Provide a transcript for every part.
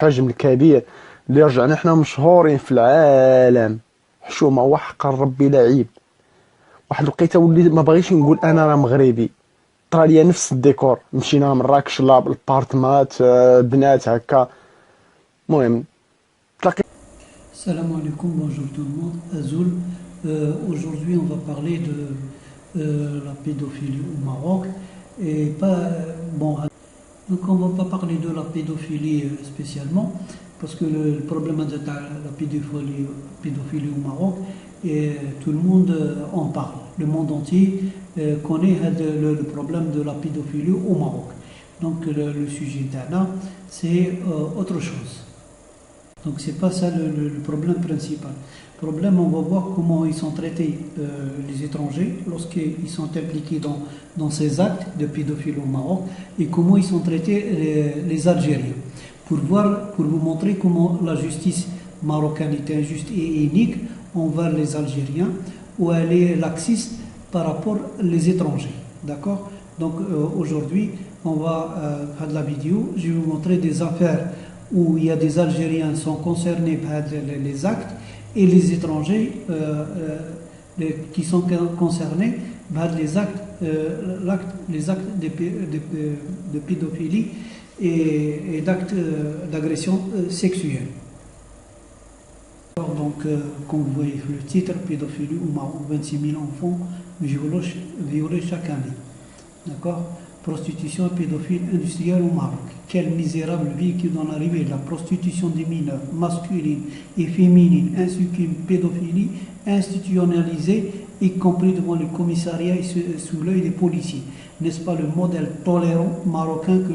الحجم الكبير اللي رجعنا حنا مشهورين في العالم. حشومه وحق ربي لعيب. واحد الوقيته وليت ما بغيتش نقول انا راه مغربي، طرا ليا نفس الديكور، مشينا مراكش لاب البارتمات بنات هكا. المهم تلاقي. Salam alaikum, bonjour tout le monde, Azul. Aujourd'hui, on va parler de la pédophilie au Maroc. Et pas, bon, donc on ne va pas parler de la pédophilie spécialement, parce que le problème de la pédophilie au Maroc, et tout le monde en parle. Le monde entier connaît le problème de la pédophilie au Maroc. Donc le sujet d'Anna, c'est autre chose. Donc c'est pas ça le problème principal. Le problème, on va voir comment ils sont traités les étrangers lorsqu'ils sont impliqués dans ces actes de pédophilie au Maroc, et comment ils sont traités les Algériens. Pour vous montrer comment la justice marocaine est injuste et inique envers les Algériens, où elle est laxiste par rapport aux étrangers. D'accord? Donc aujourd'hui, on va faire de la vidéo, je vais vous montrer des affaires où il y a des Algériens qui sont concernés par les actes, et les étrangers qui sont concernés par les actes de pédophilie et d'actes d'agression sexuelle. Donc, comme vous voyez le titre, pédophilie au Maroc, 26 000 enfants violés chaque année. D'accord? Prostitution et pédophile industrielle au Maroc. Quelle misérable vie qui dans l'arrivée de la prostitution des mineurs masculines et féminines, ainsi qu'une pédophilie institutionnalisée, y compris devant les commissariats et sous l'œil des policiers. N'est-ce pas le modèle tolérant marocain que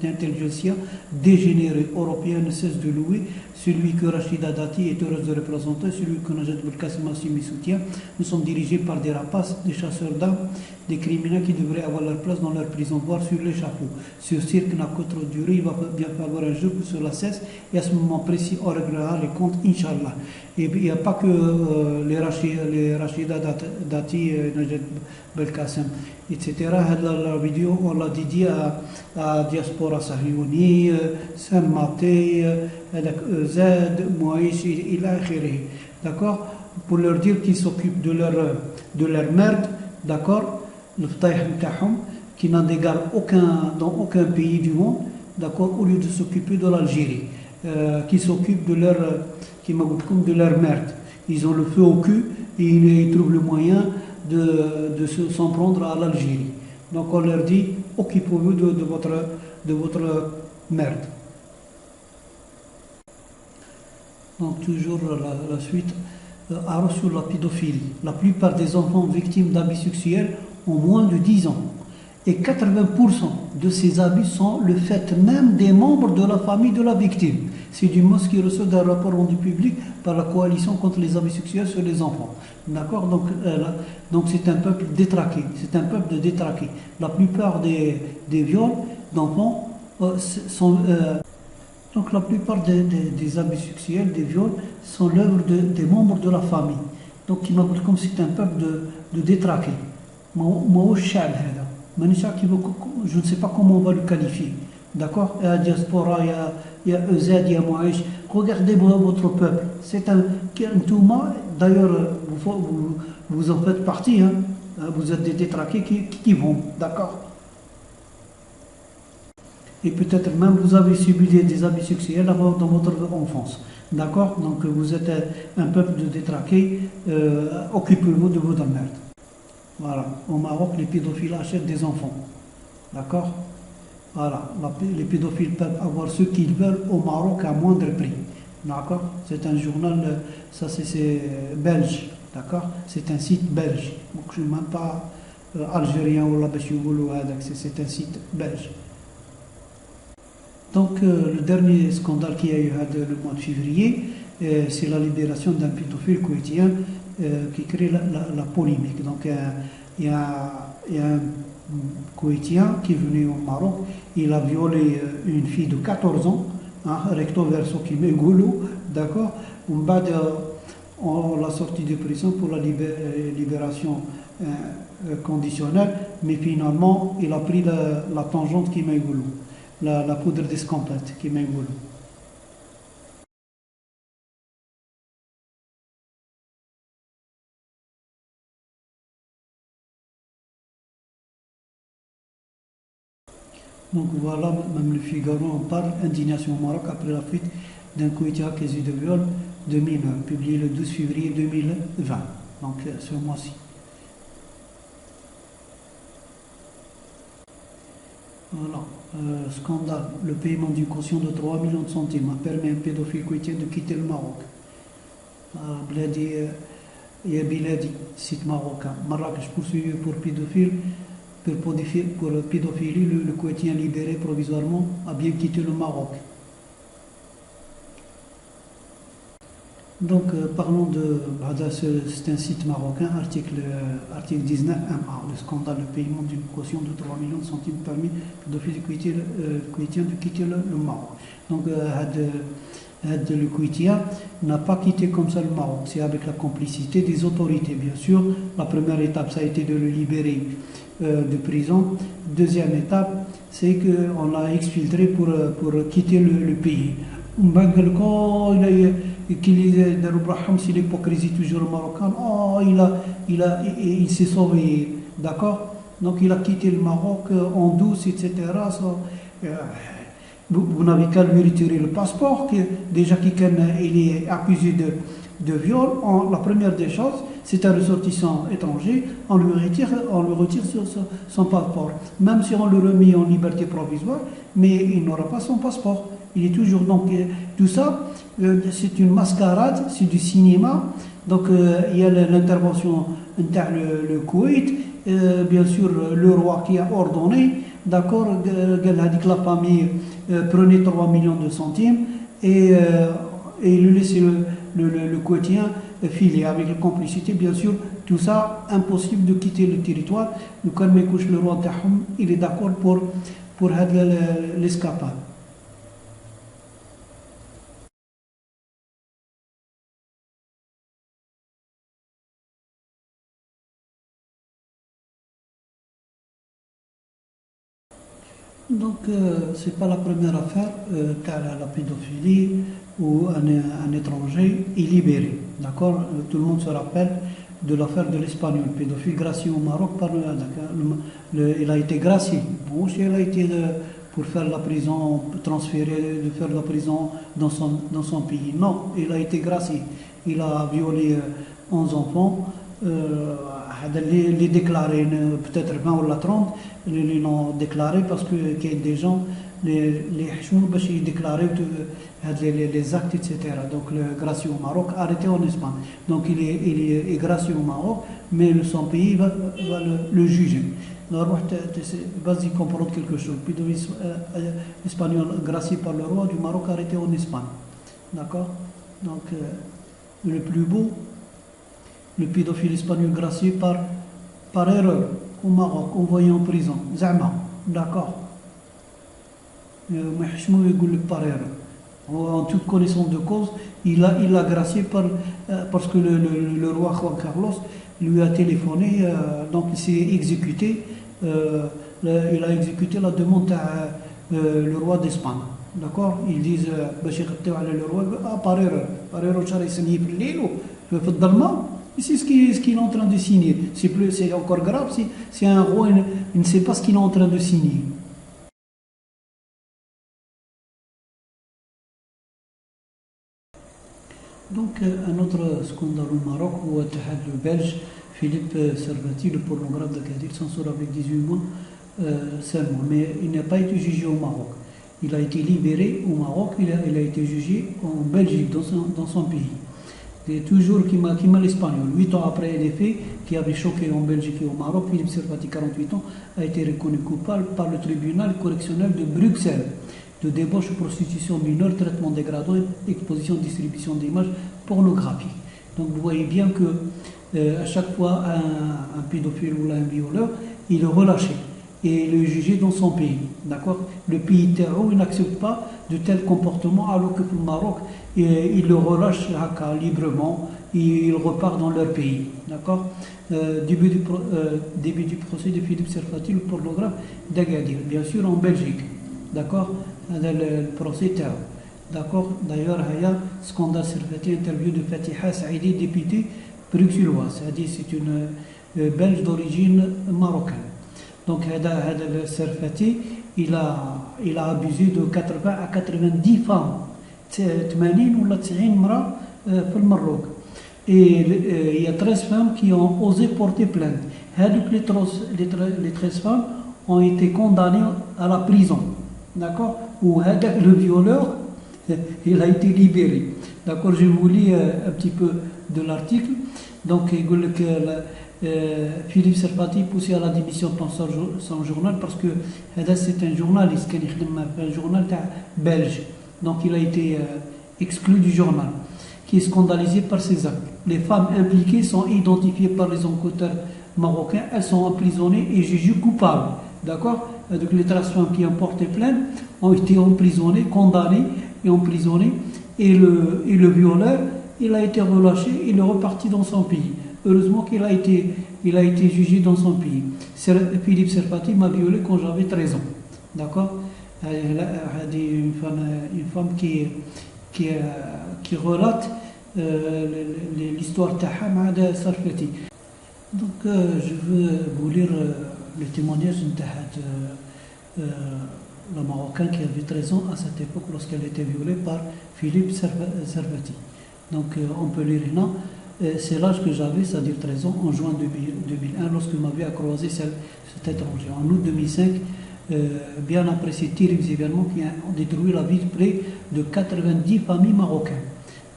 l'intelligentsia dégénérée européenne ne cesse de louer, celui que Rachida Dati est heureuse de représenter, celui que Najat Belkacem Assimi soutient? Nous sommes dirigés par des rapaces, des chasseurs d'âmes, des criminels qui devraient avoir leur place dans leur prison, voire sur l'échafaud. Ce cirque n'a que trop duré, il va bien falloir un jour que cela cesse, et à ce moment précis, on réglera les comptes, Inch'Allah. Et il n'y a pas que les Rachida Dati, Najat Belkacem, etc. La vidéo, on l'a dédiée à Diaspora Sahioni, Saint-Maté, Z, Moïse, il a écrit. D'accord? Pour leur dire qu'ils s'occupent de leur merde, d'accord? Le qui n'en d'égal dans aucun pays du monde, d'accord? Au lieu de s'occuper de l'Algérie, qui s'occupent de leur merde. Ils ont le feu au cul et ils trouvent le moyen de s'en prendre à l'Algérie. Donc on leur dit, occupez-vous de votre merde. Donc toujours la suite. Sur la pédophilie. La plupart des enfants victimes d'abus sexuels ont moins de 10 ans. Et 80% de ces abus sont le fait même des membres de la famille de la victime. C'est du moins ce qui ressort d'un rapport rendu public par la coalition contre les abus sexuels sur les enfants. D'accord? Donc c'est un peuple détraqué. C'est un peuple de détraqué. La plupart des viols d'enfants sont... Donc la plupart des abus sexuels, des viols, sont l'œuvre des membres de la famille. Donc comme c'est un peuple de détraqués. Je ne sais pas comment on va le qualifier. D'accord? Il y a Diaspora, il y a EZ, il y a Moïse. Regardez votre peuple. C'est un Touma. D'ailleurs, vous en faites partie. Hein? Vous êtes des détraqués qui vont. D'accord? Et peut-être même vous avez subi des abus sexuels dans votre enfance. D'accord? Donc vous êtes un peuple de détraqués, occupez-vous de votre merde. Voilà. Au Maroc, les pédophiles achètent des enfants. D'accord? Voilà. Les pédophiles peuvent avoir ce qu'ils veulent au Maroc à moindre prix. D'accord? C'est un journal, ça c'est belge. D'accord? C'est un site belge. Donc je ne suis même pas algérien ou la c'est un site belge. Donc le dernier scandale qu'il y a eu le mois de février, c'est la libération d'un pédophile koweïtien qui crée la polémique. Donc il y a un koweïtien qui est venu au Maroc, il a violé une fille de 14 ans, hein, recto verso qui met goulot, d'accord? On l'a sorti de prison pour la libération conditionnelle, mais finalement il a pris la tangente qui met goulot. La poudre d'escampette qui met goulot. Donc voilà, même le Figaro en parle, indignation au Maroc après la fuite d'un Koweïtien accusé de viol de mineur, publié le 12 février 2020, donc ce mois-ci. Voilà, scandale, le paiement d'une caution de 3 millions de centimes a permis à un pédophile koweïtien de quitter le Maroc. Bladi et Biladi, site marocain. Marrakech poursuivi pour pédophilie, le Koweïtien libéré provisoirement a bien quitté le Maroc. Donc parlons de, c'est un site marocain, article 19 1A, le scandale, le paiement d'une caution de 3 millions de centimes permis pédophile koweïtien de quitter le Maroc. Donc le Koweïtien n'a pas quitté comme ça le Maroc, c'est avec la complicité des autorités bien sûr. La première étape ça a été de le libérer de prison. Deuxième étape c'est qu'on l'a exfiltré pour quitter le pays. C'est l'hypocrisie toujours marocaine. Oh, il s'est sauvé, d'accord. Donc il a quitté le Maroc en douce, etc. Vous n'avez qu'à lui retirer le passeport, déjà il est accusé de viol. La première des choses, c'est un ressortissant étranger, on lui retire son passeport. Même si on le remet en liberté provisoire, mais il n'aura pas son passeport. Il est toujours, donc tout ça, c'est une mascarade, c'est du cinéma. Donc il y a l'intervention interne le Koweït, bien sûr le roi qui a ordonné, d'accord, que la famille prenait 3 millions de centimes et il laissait le Koweïtien filer avec la complicité, bien sûr. Tout ça, impossible de quitter le territoire. Donc quand le roi Tahom, il est d'accord pour l'escapade. Donc, ce n'est pas la première affaire car la pédophilie où un étranger est libéré. D'accord. Tout le monde se rappelle de l'affaire de l'Espagnol, pédophile gracié au Maroc. Il a été gracié. Bon, il a été pour faire la prison, transféré, de faire la prison dans son pays. Non, il a été gracié. Il a violé 11 enfants. Les déclarés, peut-être 20 ou 30, ils l'ont déclaré parce qu'il y a des gens, les hachmours, ils déclarent les actes, etc. Donc le gracié au Maroc, arrêté en Espagne. Donc il est gracié au Maroc, mais son pays va le juger. Alors, vas-y comprendre quelque chose. Puis espagnol gracié par le roi du Maroc, arrêté en Espagne. D'accord. Donc le plus beau, le pédophile espagnol gracié par erreur au Maroc, envoyé en prison. Zama, d'accord. Par erreur. En toute connaissance de cause, il a gracié parce que le roi Juan Carlos lui a téléphoné, donc il s'est exécuté. Il a exécuté la demande à le roi d'Espagne. D'accord. Ils disent le roi, par erreur, j'arrive signé pour l'île, et c'est ce qu'il est en train de signer. C'est encore grave si un roi il ne sait pas ce qu'il est en train de signer. Donc un autre scandale au Maroc où le Belge Philippe Servati, le pornographe d'Agadir, s'en sort avec 18 mois seulement. Mais il n'a pas été jugé au Maroc. Il a été libéré au Maroc, il a été jugé en Belgique, dans son pays. Et toujours qui m'a l'espagnol. 8 ans après les faits qui avaient choqué en Belgique et au Maroc, Philippe Servati, 48 ans, a été reconnu coupable par le tribunal correctionnel de Bruxelles de débauche, prostitution mineure, traitement dégradant, exposition, distribution d'images pornographiques. Donc vous voyez bien que à chaque fois un pédophile ou un violeur, il est relâché et il est jugé dans son pays. D'accord. Le pays terreau, il n'accepte pas de tels comportements, alors que pour le Maroc, il le relâche librement et il repart dans leur pays. D'accord. Début du procès de Philippe Servati, le pornographe d'Agadir, bien sûr en Belgique. D'accord. Le procès terre. D'accord. D'ailleurs, il y a scandale Servati, interview de Fatiha Saïdi, députée bruxelloise. C'est une Belge d'origine marocaine. Donc, Servati, il a abusé de 80 à 90 femmes. 80 ou 90 مرة في المروك. Et il y a 13 femmes qui ont osé porter plainte. Les 13 femmes ont été condamnées à la prison. D'accord? Ou le violeur, il a été libéré. D'accord? Je vous lis un petit peu de l'article. Donc, il dit que Philippe Serpati poussé à la démission dans son journal parce que c'est un journaliste qui est un journal belge. Donc, il a été exclu du journal, qui est scandalisé par ces actes. Les femmes impliquées sont identifiées par les enquêteurs marocains. Elles sont emprisonnées et jugées coupables. D'accord? Donc, les 13 femmes qui ont porté plainte ont été emprisonnées, condamnées et emprisonnées. Et le violeur, il a été relâché, il est reparti dans son pays. Heureusement qu'il a été jugé dans son pays. Philippe Serpati m'a violé quand j'avais 13 ans. D'accord? Une femme qui relate l'histoire de Serpati. Donc, je veux vous lire le témoignage de la Marocaine qui avait 13 ans à cette époque lorsqu'elle était violée par Philippe Serpati. Donc, on peut lire là. C'est l'âge que j'avais, c'est-à-dire 13 ans, en juin 2001, lorsque ma vie a croisé cet étranger. En août 2005, bien après ces terribles événements qui ont détruit la vie de près de 90 familles marocaines.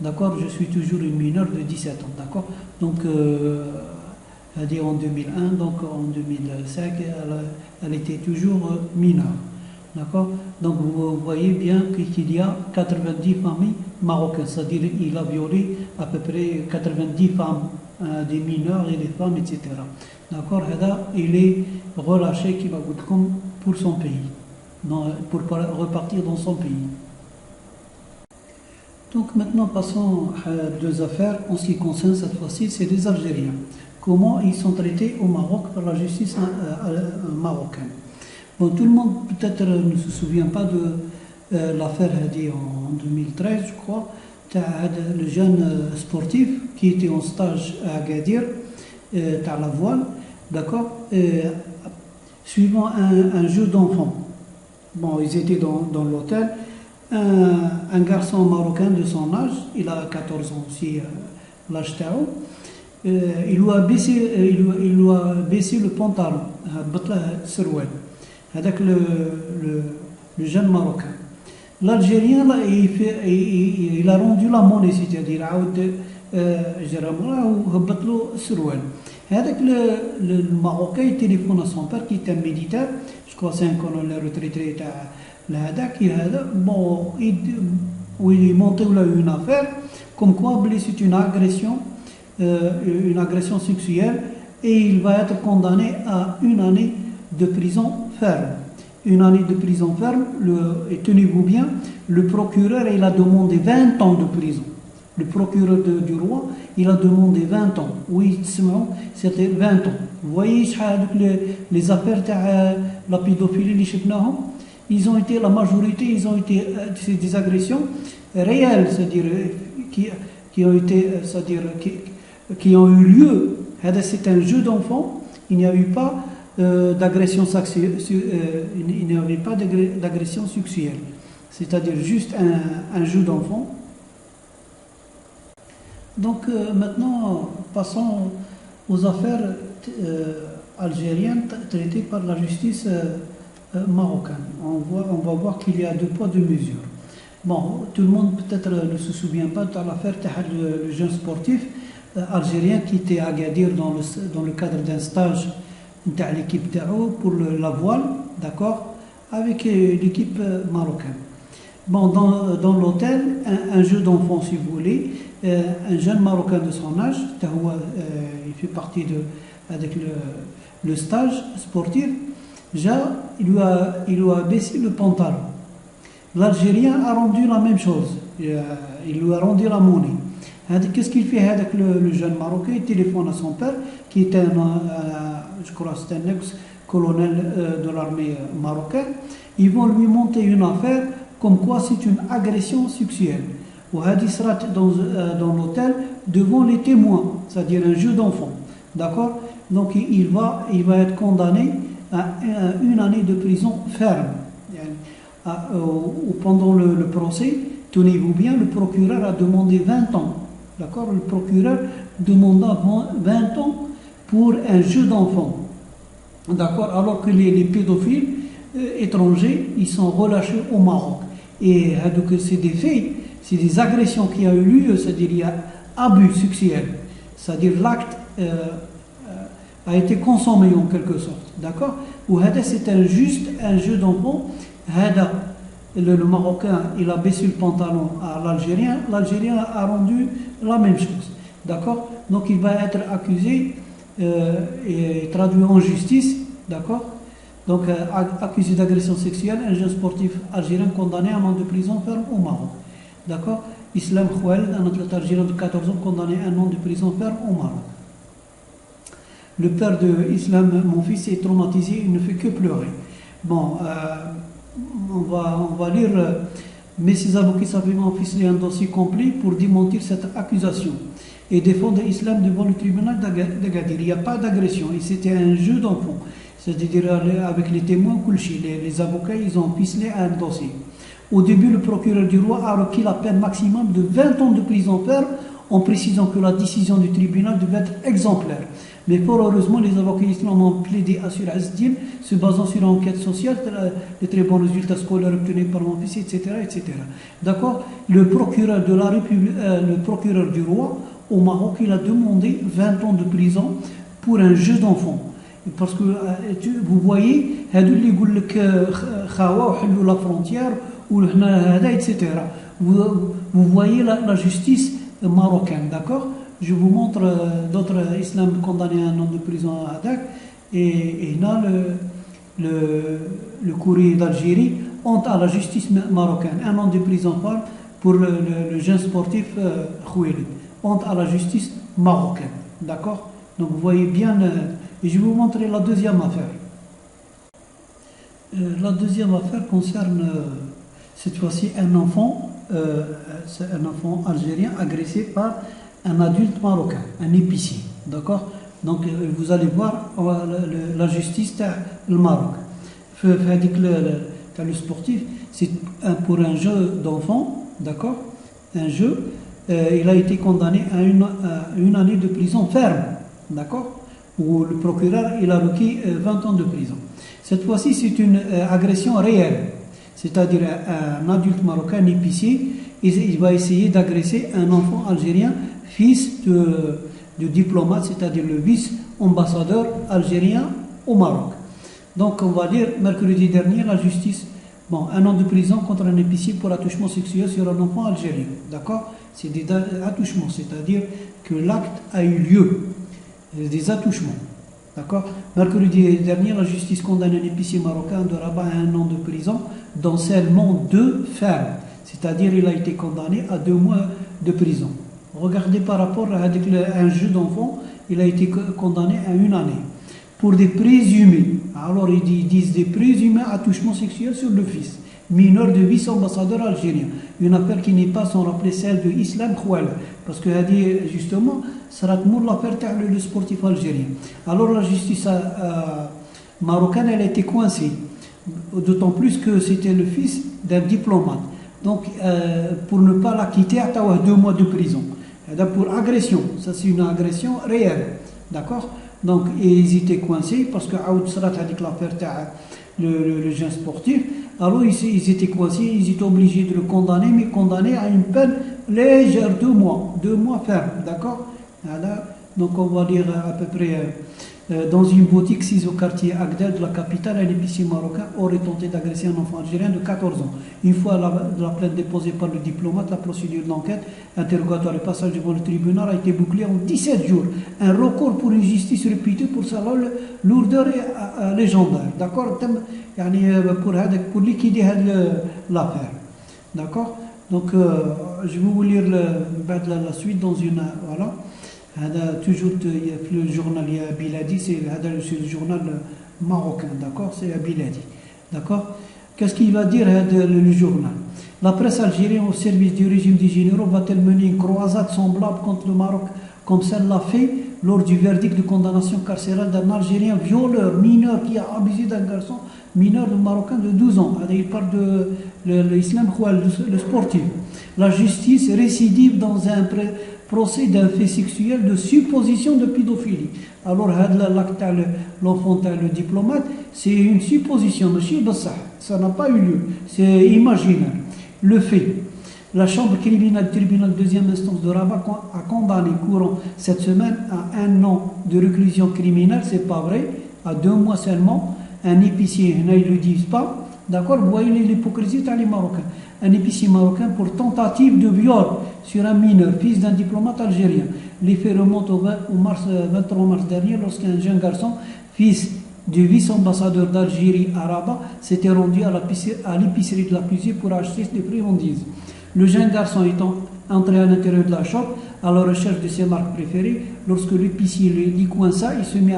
D'accord? Je suis toujours une mineure de 17 ans. D'accord? Donc, c'est-à-dire en 2001, donc en 2005, elle était toujours mineure. D'accord? Donc vous voyez bien qu'il y a 90 familles marocaines, c'est-à-dire il a violé à peu près 90 femmes, des mineurs et des femmes, etc. D'accord? Il est relâché pour son pays, pour repartir dans son pays. Donc maintenant passons à deux affaires en ce qui concerne cette fois-ci, c'est les Algériens. Comment ils sont traités au Maroc par la justice marocaine. Bon, tout le monde peut-être ne se souvient pas de l'affaire en 2013, je crois, le jeune sportif qui était en stage à Agadir, à la voile, d'accord, suivant un jeu d'enfants. Bon, ils étaient dans l'hôtel. Un garçon marocain de son âge, il a 14 ans aussi, l'âge Tao, il lui a baissé le pantalon, avec le jeune marocain. L'Algérien, il a rendu la monnaie, c'est-à-dire le Marocain il téléphone à son père qui est un militaire, je crois que c'est un colonel retraité, bon, il est monté une affaire, comme quoi c'est une agression sexuelle, et il va être condamné à 1 année de prison ferme. 1 année de prison ferme, et tenez-vous bien, le procureur il a demandé 20 ans de prison. Le procureur du roi, il a demandé 20 ans. Oui, c'était 20 ans. Vous voyez, les affaires de la pédophilie, ils ont été, la majorité, ils ont été des agressions réelles, c'est-à-dire qui ont été, c'est-à-dire qui ont eu lieu. C'est un jeu d'enfants. Il n'y a eu pas d'agression sexuelle, il n'y avait pas d'agression sexuelle. C'est-à-dire juste un jeu d'enfants. Donc maintenant, passons aux affaires algériennes traitées par la justice marocaine. On va voir qu'il y a 2 poids 2 mesures. Bon, tout le monde peut-être ne se souvient pas de l'affaire le jeune sportif algérien qui était à Agadir dans le cadre d'un stage de l'équipe Tao pour la voile, d'accord, avec l'équipe marocaine. Bon, dans l'hôtel, un jeu d'enfant si vous voulez, un jeune marocain de son âge, il fait partie avec le stage sportif, il lui a baissé le pantalon. L'Algérien a rendu la même chose, il lui a rendu la monnaie. Qu'est-ce qu'il fait avec le jeune Marocain? Il téléphone à son père, qui est je crois c'est un ex-colonel de l'armée marocaine. Ils vont lui monter une affaire comme quoi c'est une agression sexuelle. Ou Hadi sera dans l'hôtel devant les témoins, c'est-à-dire un jeu d'enfant. D'accord? Donc il va être condamné à 1 année de prison ferme. Pendant le procès, tenez-vous bien, le procureur a demandé 20 ans. D'accord? Le procureur demanda 20 ans pour un jeu d'enfant. D'accord? Alors que les pédophiles étrangers, ils sont relâchés au Maroc. Et donc c'est des faits, c'est des agressions qui ont eu lieu, c'est-à-dire il y a abus sexuel, c'est-à-dire l'acte a été consommé en quelque sorte. D'accord? Ou c'est juste un jeu d'enfant. Le Marocain, il a baissé le pantalon à l'Algérien, l'Algérien a rendu la même chose. D'accord? Donc il va être accusé et traduit en justice. D'accord? Donc accusé d'agression sexuelle, un jeune sportif algérien condamné à un an de prison ferme au Maroc. D'accord? Islam Khouel, un athlète algérien de 14 ans condamné à un an de prison ferme au Maroc. Le père de Islam, mon fils, est traumatisé, il ne fait que pleurer. Bon, on va lire, mais ces avocats savamment ficelé un dossier complet pour démentir cette accusation et défendre l'islam devant le tribunal d'Agadir. Il n'y a pas d'agression, et c'était un jeu d'enfant. C'est-à-dire avec les témoins, les avocats, ils ont ficelé un dossier. Au début, le procureur du roi a requis la peine maximum de 20 ans de prison ferme en précisant que la décision du tribunal devait être exemplaire. Mais fort heureusement, les avocats islamiques ont plaidé à Sur Azdin, se basant sur une enquête sociale, les très bons résultats scolaires obtenus par mon fils, etc. etc. D'accord? Le procureur de la République, le procureur du roi au Maroc, il a demandé 20 ans de prison pour un jeu d'enfant. Parce que vous voyez, la frontière, etc. Vous voyez la justice marocaine, d'accord? Je vous montre d'autres islams condamnés à un an de prison à Hadak, et là le courrier d'Algérie, honte à la justice marocaine, un an de prison ferme pour le jeune sportif Khoueli, honte à la justice marocaine, d'accord? Donc vous voyez bien, et je vais vous montrer la deuxième affaire. La deuxième affaire concerne cette fois-ci un enfant algérien agressé par un adulte marocain, un épicier, d'accord? Donc vous allez voir la justice du Maroc. Le sportif, c'est pour un jeu d'enfant, d'accord? Un jeu, il a été condamné à une année de prison ferme, d'accord? Où le procureur, il a requis 20 ans de prison. Cette fois-ci, c'est une agression réelle, c'est-à-dire un adulte marocain, un épicier, il va essayer d'agresser un enfant algérien, fils de diplomate, c'est-à-dire le vice-ambassadeur algérien au Maroc. Donc on va dire, mercredi dernier, la justice, un an de prison contre un épicier pour attouchement sexuel sur un enfant algérien. D'accord? C'est des attouchements, c'est-à-dire que l'acte a eu lieu, des attouchements. D'accord? Mercredi dernier, la justice condamne un épicier marocain de Rabat à un an de prison, dont seulement 2 fermes. C'est-à-dire il a été condamné à 2 mois de prison. Regardez par rapport à un jeu d'enfant, il a été condamné à 1 année. Pour des présumés, alors ils disent des présumés attouchements sexuels sur le fils, mineur de vice-ambassadeur algérien. Une affaire qui n'est pas sans rappeler celle de Islam Khouel, parce que justement, ça raconte l'affaire le sportif algérien. Alors la justice marocaine, elle a été coincée, d'autant plus que c'était le fils d'un diplomate. Donc, pour ne pas l'acquitter, il y a 2 mois de prison. Pour agression, ça c'est une agression réelle. D'accord? Donc, ils étaient coincés parce que Aoud Sarat a dit que l'affaire le jeune sportif. Alors, ils étaient coincés, ils étaient obligés de le condamner, mais condamné à une peine légère, 2 mois ferme. D'accord? Donc, on va dire à peu près. Dans une boutique sise au quartier Agdel de la capitale, un épicier marocain aurait tenté d'agresser un enfant algérien de 14 ans. Une fois la plainte déposée par le diplomate, la procédure d'enquête, interrogatoire et passage devant le tribunal a été bouclée en 17 jours. Un record pour une justice réputée pour sa lourdeur légendaire. D'accord? Pour liquider l'affaire. D'accord? Donc, je vais vous lire la suite dans une. Voilà. Toujours le journal Biladi, c'est le journal marocain, d'accord? C'est Biladi, d'accord? Qu'est-ce qu'il va dire le journal? La presse algérienne au service du régime des généraux va-t-elle mener une croisade semblable contre le Maroc comme celle l'a fait lors du verdict de condamnation carcérale d'un Algérien violeur mineur qui a abusé d'un garçon mineur de Marocain de 12 ans. Il parle de l'islam, le sportif. La justice récidive dans un procès d'un fait sexuel de supposition de pédophilie. Alors, l'acte l'enfant, le diplomate, c'est une supposition, ça n'a pas eu lieu, c'est imaginaire. Le fait. La chambre criminelle du tribunal de deuxième instance de Rabat a condamné courant cette semaine à 1 an de réclusion criminelle, c'est pas vrai, à 2 mois seulement. Un épicier, ils ne le disent pas, d'accord, vous voyez l'hypocrisie des Marocains. Un épicier marocain pour tentative de viol sur un mineur, fils d'un diplomate algérien. Les faits remontent au 23 mars dernier, lorsqu'un jeune garçon, fils du vice-ambassadeur d'Algérie à Rabat, s'était rendu à l'épicerie de l'accusé pour acheter des friandises. Le jeune garçon étant entré à l'intérieur de la shop à la recherche de ses marques préférées, lorsque l'épicier lui coinça, il se mit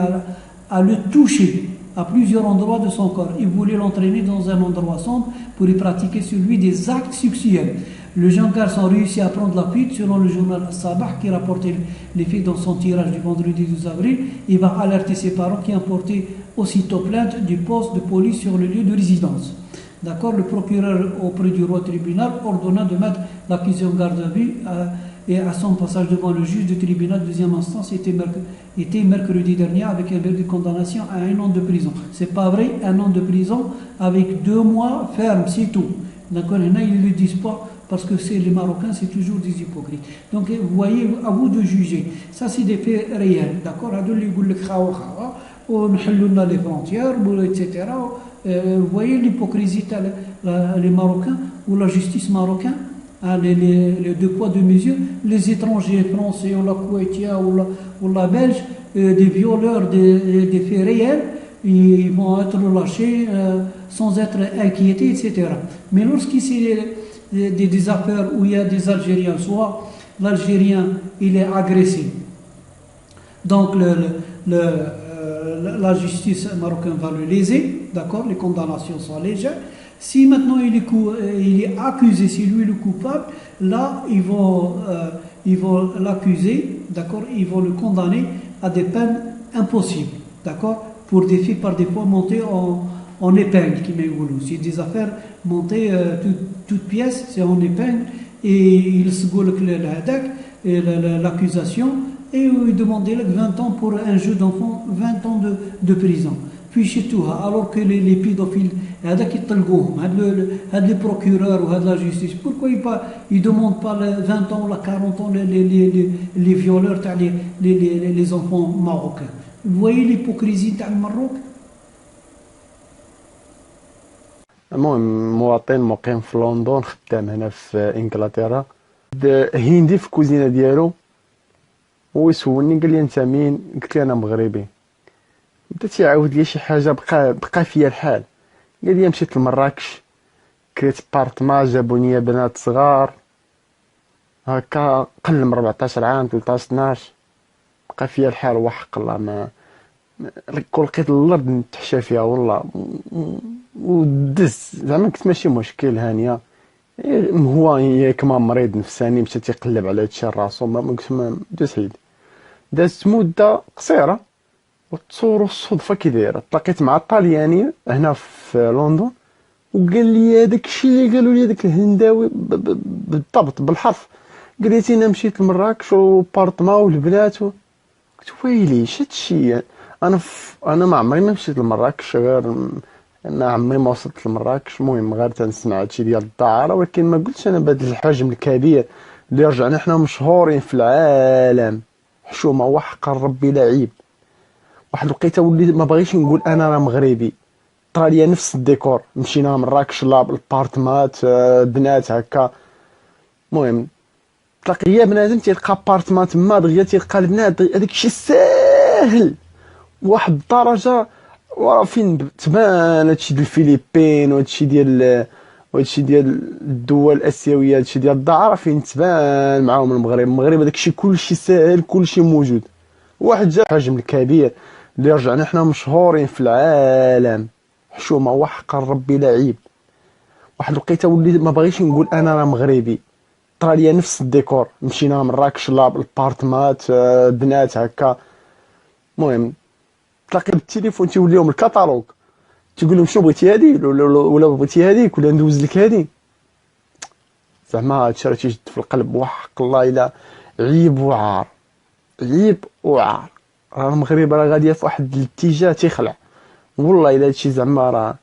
à le toucher à plusieurs endroits de son corps. Il voulait l'entraîner dans un endroit sombre pour y pratiquer sur lui des actes sexuels. Le jeune garçon réussit à prendre la fuite selon le journal Sabah qui rapportait les faits dans son tirage du vendredi 12 avril. Il va alerter ses parents qui ont porté aussitôt plainte du poste de police sur le lieu de résidence. D'accord, le procureur auprès du roi tribunal ordonna de mettre l'accusé en garde à vue et à son passage devant le juge du tribunal deuxième instance était mercredi dernier avec un verdict de condamnation à 1 an de prison. C'est pas vrai, 1 an de prison avec 2 mois ferme, c'est tout. D'accord, il y en a, ils ne le disent pas parce que c'est les Marocains, c'est toujours des hypocrites. Donc vous voyez, à vous de juger. Ça c'est des faits réels, d'accord. On les frontières, etc. Vous voyez l'hypocrisie les Marocains ou la justice marocaine, les 2 poids 2 mesures, les étrangers français ou la Koweïtia ou la Belge, des violeurs des faits réels, ils vont être relâchés sans être inquiétés, etc. Mais lorsqu'il c'est des affaires où il y a des Algériens, soit l'Algérien il est agressé, donc la justice marocaine va le léser, d'accord, les condamnations sont légères. Si maintenant il est accusé, c'est lui le coupable, là ils vont l'accuser, d'accord, ils vont le condamner à des peines impossibles, d'accord, pour des faits par des fois montés en épingle, qui m'est voulu. C'est des affaires montées toutes pièces, c'est en épingle, et il se goule l'accusation, et il demandait 20 ans pour un jeu d'enfant, 20 ans de prison. Puis chez tout, alors que les pédophiles, les procureurs ou la justice, pourquoi ils ne demandent pas 20 ans ou 40 ans les violeurs, les enfants marocains? Vous voyez l'hypocrisie du Maroc? المهم مواطن مقيم في لندن خدام هنا في انجلترا هندي في الكوزينه ديالو هو يسولني قال لي انت مين؟ قلت له انا مغربي. بدا تيعاود لي شي حاجه بقى فيا الحال. قال لي مشيت لمراكش كريت بارتما جابوني بنات صغار هكا قل من 14 عام 13 12 بقى فيا الحال وحق الله ما كل لقيت الارض نتحشى فيها والله ودز زعما كنت ماشي مشكل هانيه هو ياك ما مريض نفساني مشى تيقلب على هادشي راسو ما قلت ما دوز حيد دازت مده قصيره وتصوروا الصدفه كي دايره تلاقيت مع طالياني هنا في لندن وقال لي هذاك الشيء اللي قالوا لي داك الهنداوي بالضبط بالحرف قال لي انا مشيت لمراكش وبارطما والبنات قلت ويلي هادشي انا ما عمري ما مشيت لمراكش غير انا عمري ما وصلت لمراكش المهم غير تنسمع هادشي ديال الدعاره ولكن ما قلتش انا بهذا الحجم الكبير اللي رجعنا حنا مشهورين في العالم حشومه وحق ربي لعيب واحد الوقيته وليت ما بغيتش نقول انا راه مغربي طرا ليا نفس الديكور مشينا مراكش البارتمات بنات هكا المهم تلاقي هي بنادم تيلقى بارتمان تما دغيا تيلقى البنات هذاك الشيء ساهل واحد الدرجه وراه فين تبان هادشي ديال الفلبين وهادشي ديال الدول الاسيويه هادشي ديال الدعاره فين تبان معاهم المغرب هذاك الشيء كلشي ساهل كلشي موجود واحد جا الحجم الكبير اللي رجعنا حنا مشهورين في العالم حشومه وحق ربي لعيب واحد الوقيته وليت ما بغيتش نقول انا راه مغربي طرا ليا نفس الديكور مشينا مراكش البارتمات بنات هكا المهم تلاقي بالتليفون تيوليهم الكتالوج تقول لهم شنو بغيتي هادي ولا بغيتي هاديك ولا ندوز لك هادي. زعما هادشي راه تيجد في القلب وحق الله الا عيب وعار، عيب وعار. راه المغرب راه غاديه في واحد الاتجاه تيخلع والله الا هادشي زعما راه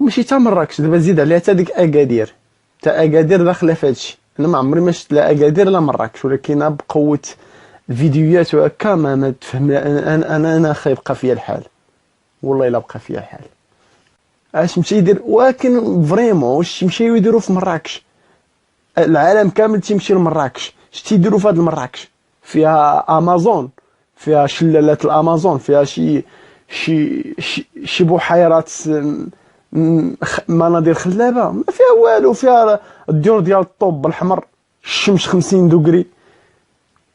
ماشي تا مراكش. دابا زيد عليها تا ديك اكادير، تا اكادير داخله في هادشي. انا ما عمري ما شفت لا اكادير لا مراكش، ولكن بقوه الفيديوهات وهكا ما تفهم. انا خايبقى فيا الحال والله الا بقى فيا الحال. اش مشى يدير؟ ولكن فريمون واش يمشيو يديروا في مراكش؟ العالم كامل تيمشي لمراكش. اش تيديروا في هاد مراكش؟ فيها امازون، فيها شلالات الامازون، فيها شي بحيرات، مناظر خلابه. ما فيها والو، فيها الديور ديال الطوب الحمر، الشمس 50 دوغري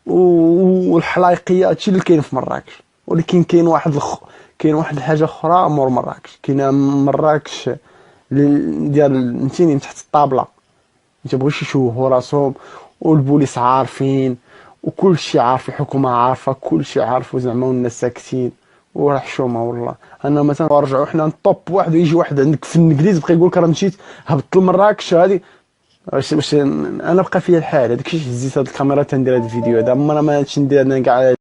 والحلايقيه. هادشي اللي كاين في مراكش. ولكن كاين واحد الحاجه اخرى مور مراكش. كاينه مراكش ديال فهمتيني تحت الطابله. ما تبغيوش يشوهوا راسهم، والبوليس عارفين وكل شيء عارف، الحكومه عارفه كل شيء عارفه زعما، والناس ساكتين وراه حشومه والله. انا مثلا نرجعوا حنا نطوب واحد ويجي واحد عندك في الانجليز بقى يقول لك راه مشيت هبطت لمراكش هذه باش انا بقى فيا الحال. هذاك الشيء هزيت هاد الكاميرا تندير هاد الفيديو هذا، ما هادشي ندير انا كاع.